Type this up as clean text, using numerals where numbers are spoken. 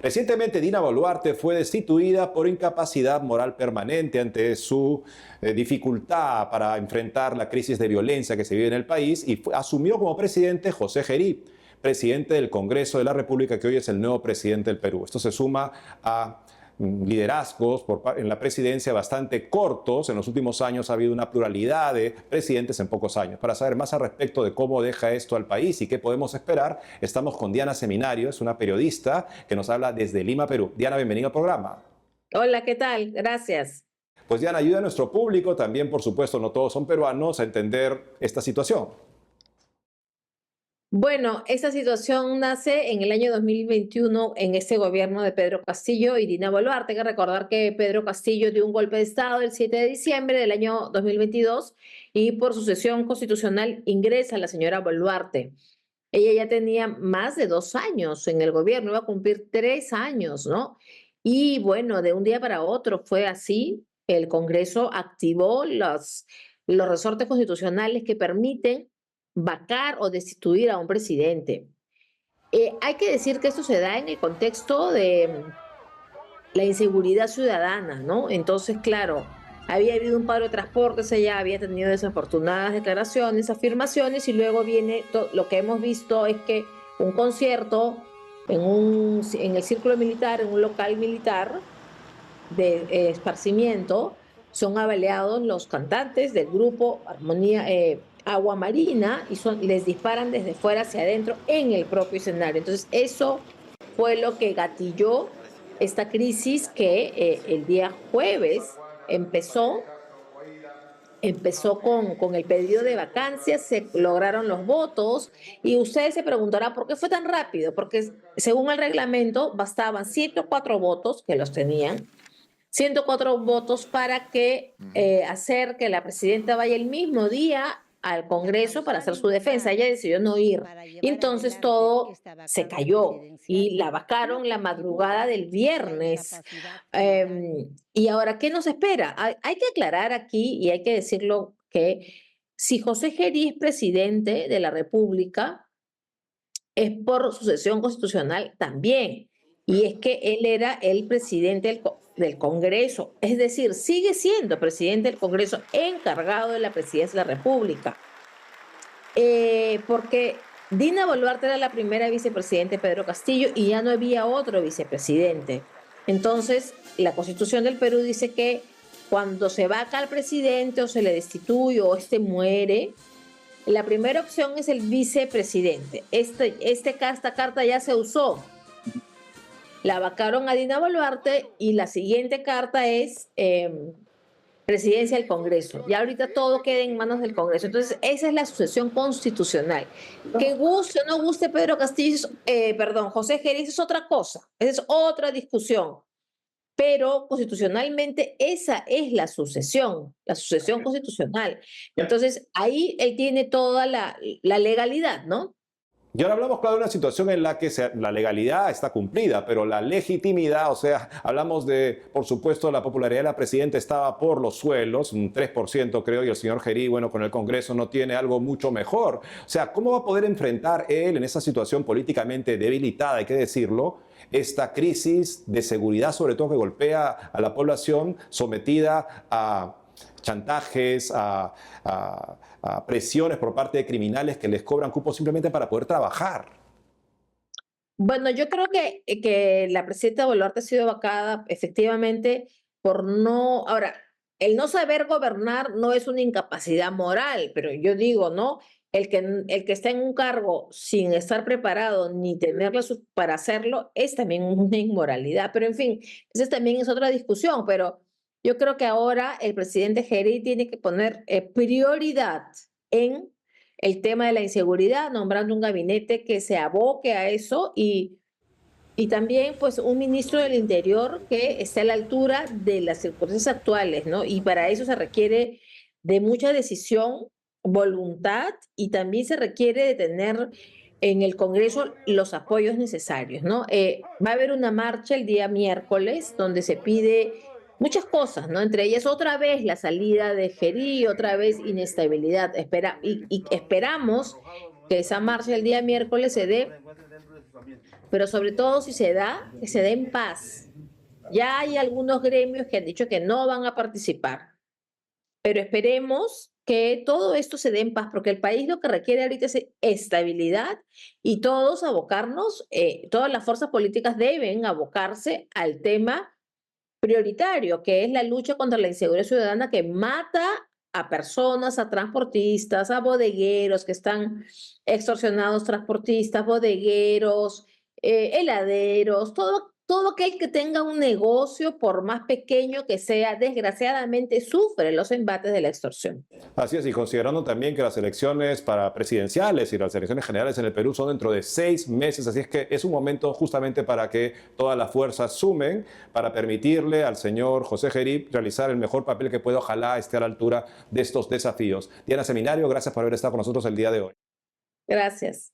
Recientemente, Dina Boluarte fue destituida por incapacidad moral permanente ante su dificultad para enfrentar la crisis de violencia que se vive en el país y asumió como presidente José Gerí, presidente del Congreso de la República, que hoy es el nuevo presidente del Perú. Esto se suma a liderazgos en la presidencia bastante cortos. En los últimos años ha habido una pluralidad de presidentes en pocos años. Para saber más al respecto de cómo deja esto al país y qué podemos esperar, estamos con Diana Seminario, es una periodista que nos habla desde Lima, Perú. Diana, bienvenida al programa. Hola, ¿qué tal? Gracias. Pues Diana, ayuda a nuestro público, también por supuesto no todos son peruanos, a entender esta situación. Bueno, esta situación nace en el año 2021 en este gobierno de Pedro Castillo y Dina Boluarte. Hay que recordar que Pedro Castillo dio un golpe de Estado el 7 de diciembre del año 2022 y por sucesión constitucional ingresa la señora Boluarte. Ella ya tenía más de 2 años en el gobierno, iba a cumplir 3 años, ¿no? Y bueno, de un día para otro fue así. El Congreso activó los resortes constitucionales que permiten vacar o destituir a un presidente. Hay que decir que esto se da en el contexto de la inseguridad ciudadana, ¿no? Entonces, claro, había habido un paro de transportes, ella había tenido desafortunadas declaraciones, afirmaciones, y luego viene lo que hemos visto es que un concierto en el círculo militar, en un local militar de esparcimiento, son abaleados los cantantes del grupo Armonía Agua Marina y les disparan desde fuera hacia adentro en el propio escenario. Entonces, eso fue lo que gatilló esta crisis que el día jueves empezó con el pedido de vacancias, se lograron los votos y usted se preguntará por qué fue tan rápido, porque según el reglamento bastaban 104 votos que los tenían, 104 votos para hacer que la presidenta vaya el mismo día al Congreso para hacer su defensa. Ella decidió no ir. Y entonces todo se cayó y la vacaron la madrugada del viernes. Y ahora, ¿qué nos espera? Hay que aclarar aquí y hay que decirlo que si José Gerí es presidente de la República, es por sucesión constitucional también. Y es que él era el presidente del Congreso, es decir, sigue siendo presidente del Congreso encargado de la presidencia de la República. Porque Dina Boluarte era la primera vicepresidenta de Pedro Castillo y ya no había otro vicepresidente. Entonces, la Constitución del Perú dice que cuando se vaca al presidente o se le destituye o este muere, la primera opción es el vicepresidente. Esta carta ya se usó. La vacaron a Dina Boluarte y la siguiente carta es presidencia del Congreso. Ya ahorita todo queda en manos del Congreso. Entonces, esa es la sucesión constitucional. Que guste o no guste Pedro Castillo, José Gerí, es otra cosa. Esa es otra discusión. Pero constitucionalmente esa es la sucesión constitucional. Entonces, ahí él tiene toda la legalidad, ¿no? Y ahora hablamos, claro, de una situación en la que la legalidad está cumplida, pero la legitimidad, o sea, hablamos de, por supuesto, la popularidad de la presidenta estaba por los suelos, un 3% creo, y el señor Gerí, bueno, con el Congreso no tiene algo mucho mejor. O sea, ¿cómo va a poder enfrentar él en esa situación políticamente debilitada, hay que decirlo, esta crisis de seguridad, sobre todo que golpea a la población sometida a chantajes, a presiones por parte de criminales que les cobran cupos simplemente para poder trabajar? Bueno, yo creo que la presidenta Boluarte ha sido vacada efectivamente por no. Ahora, el no saber gobernar no es una incapacidad moral, pero yo digo, ¿no? El que está en un cargo sin estar preparado ni tenerla para hacerlo es también una inmoralidad. Pero en fin, esa también es otra discusión, pero yo creo que ahora el presidente Gerí tiene que poner prioridad en el tema de la inseguridad, nombrando un gabinete que se aboque a eso y también pues un ministro del Interior que esté a la altura de las circunstancias actuales, ¿no? Y para eso se requiere de mucha decisión, voluntad y también se requiere de tener en el Congreso los apoyos necesarios, ¿no? Va a haber una marcha el día miércoles donde se pide muchas cosas, ¿no? Entre ellas otra vez la salida de Gerí, otra vez inestabilidad. Y esperamos que esa marcha el día miércoles se dé pero sobre todo si se da, que se dé en paz. Ya hay algunos gremios que han dicho que no van a participar, pero esperemos que todo esto se dé en paz, porque el país lo que requiere ahorita es estabilidad y todos abocarnos, todas las fuerzas políticas deben abocarse al tema prioritario, que es la lucha contra la inseguridad ciudadana que mata a personas, a transportistas, a bodegueros que están extorsionados, transportistas, bodegueros, heladeros, todo aquel que tenga un negocio, por más pequeño que sea, desgraciadamente sufre los embates de la extorsión. Así es, y considerando también que las elecciones para presidenciales y las elecciones generales en el Perú son dentro de 6 meses, así es que es un momento justamente para que todas las fuerzas sumen para permitirle al señor José Gerip realizar el mejor papel que pueda, ojalá esté a la altura de estos desafíos. Diana Seminario, gracias por haber estado con nosotros el día de hoy. Gracias.